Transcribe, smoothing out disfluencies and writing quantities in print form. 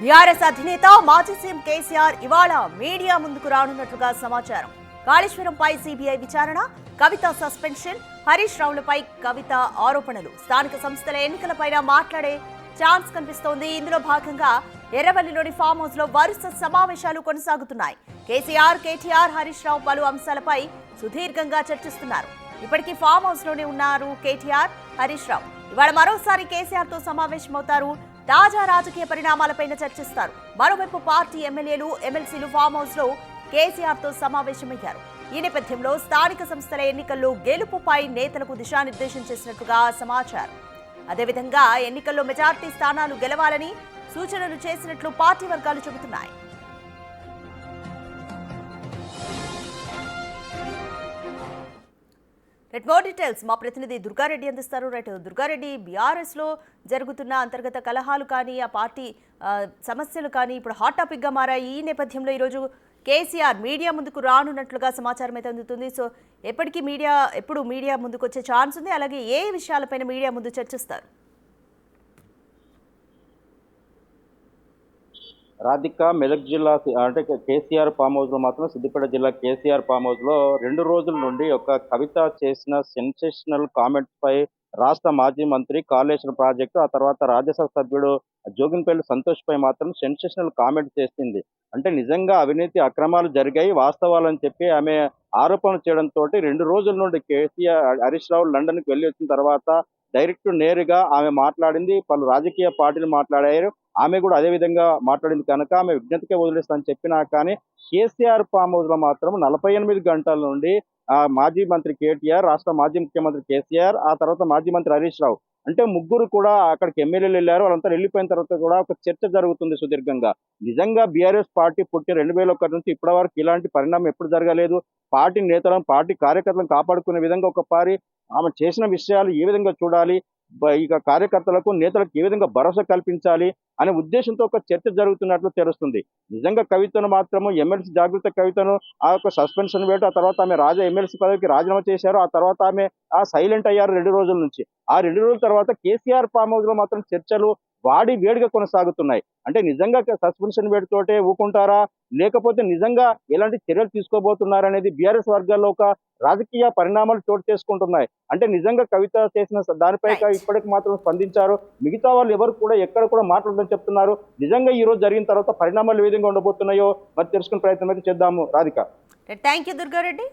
BRS అధినేత మాజీ CM KCR ఇవాళ మీడియా ముందుకు రానున్నట్లుగా సమాచారం. కాళేశ్వరంపై సీబీఐ విచారణ, కవిత సస్పెన్షన్, హరీష్ రావులపై కవిత ఆరోపణలు, స్థానిక సంస్థల ఎన్నికలపైన మాట్లాడే ఛాన్స్ కనిపిస్తోంది. ఇందులో భాగంగా ఎర్రవల్లిలోని ఫామ్ హౌస్ లో వరుస సమావేశాలు కొనసాగుతున్నాయి. కేసీఆర్, కేటీఆర్, హరీష్ రావు పలు అంశాలపై సుదీర్ఘంగా చర్చిస్తున్నారు. ఇప్పటికీ ఫామ్ హౌస్ లోనే ఉన్నారు కేటీఆర్, హరీష్ రావు. ఇవాళ మరోసారి కేసీఆర్ తో సమావేశమవుతారు. తాజా రాజకీయ పరిణామాలపైన చర్చిస్తారు. మరోవైపు పార్టీ ఎమ్మెల్యేలు, ఎమ్మెల్సీలు ఫామ్ హౌస్ లో కేసీఆర్ తో సమావేశమయ్యారు. ఈ నేపథ్యంలో స్థానిక సంస్థల ఎన్నికల్లో గెలుపుపై నేతలకు దిశానిర్దేశం చేసినట్లుగా సమాచారం. అదేవిధంగా ఎన్నికల్లో మెజార్టీ స్థానాలు గెలవాలని సూచనలు చేసినట్లు పార్టీ వర్గాలు చెబుతున్నాయి. మోర్ డీటెయిల్స్ మా ప్రతినిధి దుర్గారెడ్డి అందిస్తారు. దుర్గారెడ్డి, బీఆర్ఎస్ లో జరుగుతున్న అంతర్గత కలహాలు కానీ, ఆ పార్టీ సమస్యలు కానీ ఇప్పుడు హాట్ టాపిక్ గా మారాయి. ఈ నేపథ్యంలో ఈరోజు కేసీఆర్ మీడియా ముందుకు రానున్నట్లుగా సమాచారం అయితే అందుతుంది. సో ఎప్పుడు మీడియా ముందుకు వచ్చే ఛాన్స్ ఉంది, అలాగే ఏ విషయాలపైన మీడియా ముందు చర్చిస్తారు? రాధిక, మెదక్ జిల్లా అంటే కేసీఆర్ ఫామ్ హౌస్ లో మాత్రం సిద్దిపేట జిల్లా కేసీఆర్ ఫామ్ హౌస్ లో 2 రోజుల నుండి ఒక కవిత చేసిన సెన్సేషనల్ కామెంట్స్ పై రాష్ట్ర మాజీ మంత్రి, కాళేశ్వరం ప్రాజెక్టు, ఆ తర్వాత రాజ్యసభ సభ్యుడు జోగిన్పల్లి సంతోష్ పై మాత్రం సెన్సేషనల్ కామెంట్ చేసింది. అంటే నిజంగా అవినీతి అక్రమాలు జరిగాయి, వాస్తవాలని చెప్పి ఆమె ఆరోపణలు చేయడంతో 2 రోజుల నుండి కేసీఆర్, హరీష్ రావు లండన్ కి వెళ్లి వచ్చిన తర్వాత డైరెక్ట్ నేరుగా ఆమె మాట్లాడింది. పలు రాజకీయ పార్టీలు మాట్లాడారు. ఆమె కూడా అదే విధంగా మాట్లాడింది కనుక ఆమె విజ్ఞతకే వదిలేస్తానని చెప్పినా కానీ కేసీఆర్ ఫామ్ హౌస్ లో మాత్రం 48 గంటల నుండి మాజీ మంత్రి కేటీఆర్, రాష్ట్ర మాజీ ముఖ్యమంత్రి కేసీఆర్, ఆ తర్వాత మాజీ మంత్రి హరీష్ రావు, అంటే ముగ్గురు కూడా అక్కడికి ఎమ్మెల్యేలు వెళ్ళారు. వాళ్ళంతా వెళ్ళిపోయిన తర్వాత కూడా ఒక చర్చ జరుగుతుంది సుదీర్ఘంగా. నిజంగా బీఆర్ఎస్ పార్టీ పుట్టి 2001 నుంచి ఇప్పటి వరకు ఇలాంటి పరిణామం ఎప్పుడు జరగలేదు. పార్టీ నేతలను, పార్టీ కార్యకర్తలను కాపాడుకునే విధంగా ఒకసారి ఆమె చేసిన విషయాలు ఏ విధంగా చూడాలి, ఇక కార్యకర్తలకు, నేతలకు ఏ విధంగా భరోసా కల్పించాలి అనే ఉద్దేశంతో ఒక చర్చ జరుగుతున్నట్లు తెలుస్తుంది. నిజంగా కవితను మాత్రము ఎమ్మెల్సీ జాగృత కవితను ఆ యొక్క సస్పెన్షన్ వేటు, ఆ తర్వాత ఆమె ఎమ్మెల్సీ పదవికి రాజీనామా చేశారు. ఆ తర్వాత ఆమె సైలెంట్ అయ్యారు 2 రోజుల నుంచి. ఆ 2 రోజుల తర్వాత కేసీఆర్ ఫామ్ హౌస్ లో మాత్రం చర్చలు వాడి వేడిగా కొనసాగుతున్నాయి. అంటే నిజంగా సస్పెన్షన్ వేటుతోటే ఊకుంటారా, లేకపోతే నిజంగా ఎలాంటి చర్యలు తీసుకోబోతున్నారనేది బీఆర్ఎస్ వర్గాల్లో ఒక రాజకీయ పరిణామాలు చోటు చేసుకుంటున్నాయి. అంటే నిజంగా కవిత చేసిన దానిపై ఇప్పటికి మాత్రం స్పందించారు. మిగతా వాళ్ళు ఎవరు కూడా ఎక్కడ కూడా మాట్లాడదని చెప్తున్నారు. నిజంగా ఈ రోజు జరిగిన తర్వాత పరిణామాలు ఏ విధంగా ఉండబోతున్నాయో మరి తెలుసుకునే ప్రయత్నం అయితే చేద్దాము. Radhika, thank you Durga Reddy.